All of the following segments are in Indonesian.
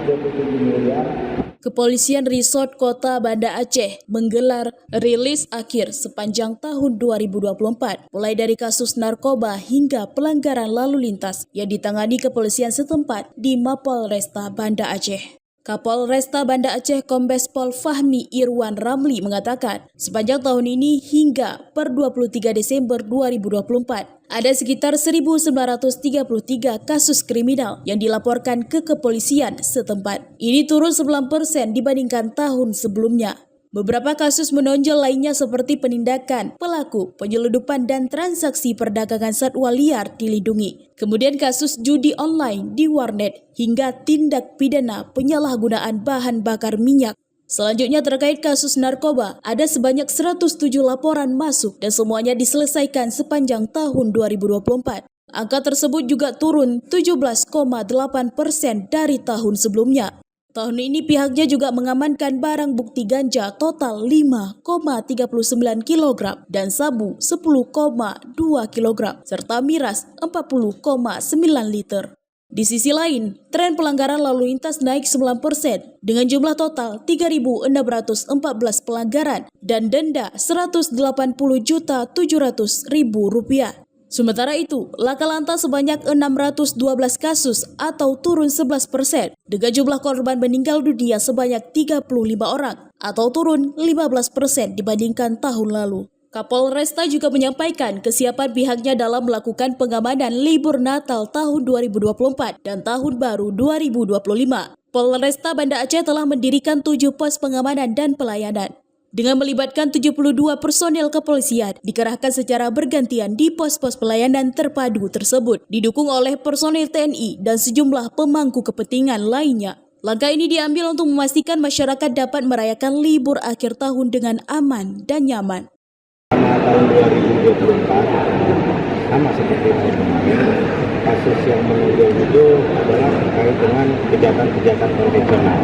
27 miliar. Kepolisian Resort Kota Banda Aceh menggelar rilis akhir sepanjang tahun 2024, mulai dari kasus narkoba hingga pelanggaran lalu lintas yang ditangani kepolisian setempat di Mapolresta Banda Aceh. Kapolresta Banda Aceh Kombes Pol Fahmi Irwan Ramli mengatakan, sepanjang tahun ini hingga per 23 Desember 2024, ada sekitar 1.933 kasus kriminal yang dilaporkan ke kepolisian setempat. Ini turun 9% dibandingkan tahun sebelumnya. Beberapa kasus menonjol lainnya seperti penindakan pelaku, penyeludupan dan transaksi perdagangan satwa liar dilindungi. Kemudian kasus judi online di warnet hingga tindak pidana penyalahgunaan bahan bakar minyak. Selanjutnya terkait kasus narkoba, ada sebanyak 107 laporan masuk dan semuanya diselesaikan sepanjang tahun 2024. Angka tersebut juga turun 17,8% dari tahun sebelumnya. Tahun ini pihaknya juga mengamankan barang bukti ganja total 5,39 kg dan sabu 10,2 kg serta miras 40,9 liter. Di sisi lain, tren pelanggaran lalu lintas naik 9% dengan jumlah total 3.614 pelanggaran dan denda Rp180.700.000. Sementara itu, laka lantas sebanyak 612 kasus atau turun 11% dengan jumlah korban meninggal dunia sebanyak 35 orang atau turun 15% dibandingkan tahun lalu. Kapolresta juga menyampaikan kesiapan pihaknya dalam melakukan pengamanan libur Natal tahun 2024 dan Tahun Baru 2025. Polresta Banda Aceh telah mendirikan 7 pos pengamanan dan pelayanan. Dengan melibatkan 72 personel kepolisian, dikerahkan secara bergantian di pos-pos pelayanan terpadu tersebut, didukung oleh personel TNI dan sejumlah pemangku kepentingan lainnya. Langkah ini diambil untuk memastikan masyarakat dapat merayakan libur akhir tahun dengan aman dan nyaman. Pada tahun 2024, sama seperti tahun kemarin, kasus yang menonjol itu adalah terkait dengan kejahatan-kejahatan konvensional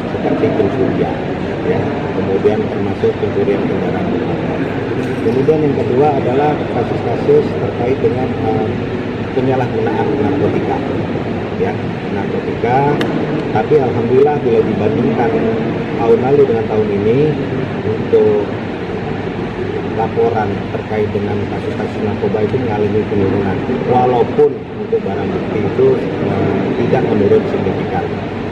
seperti pencurian, ya, kemudian termasuk pencurian kendaraan bermotor. Kemudian yang kedua adalah kasus-kasus terkait dengan penyalahgunaan narkotika, ya, narkotika. Tapi alhamdulillah bila dibandingkan tahun lalu dengan tahun ini, untuk laporan terkait dengan kasus-kasus narkoba itu mengalami penurunan, walaupun untuk barang bukti itu tidak menurun signifikan.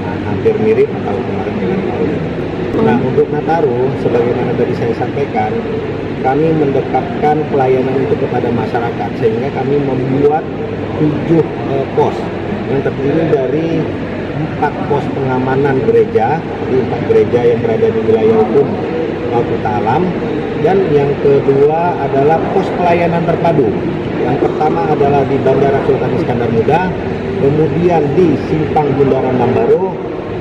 Hampir mirip tahun kemarin dengan tahun ini. Nah, untuk Nataru, sebagaimana tadi saya sampaikan, kami mendekatkan pelayanan itu kepada masyarakat, sehingga kami membuat 7 pos yang terdiri dari 4 pos pengamanan gereja, di 4 gereja yang berada di wilayah hukum Kuta Alam, dan yang kedua adalah pos pelayanan terpadu. Yang pertama adalah di Bandara Sultan Iskandar Muda, kemudian di Simpang Bundaran Lambaro,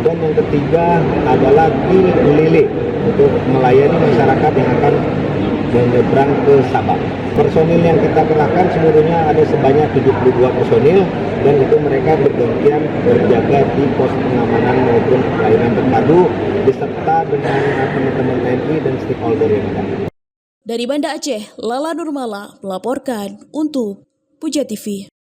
dan yang ketiga adalah di Lele untuk melayani masyarakat yang akan menyeberang ke Sabang. Personil yang kita kerahkan seluruhnya ada sebanyak 72 personil, dan itu mereka bergantian berjaga di pos pengamanan maupun pelayanan terpadu beserta dengan teman-teman TNI dan stakeholder yang ada. Dari Banda Aceh, Lala Nurmala melaporkan untuk Puja TV.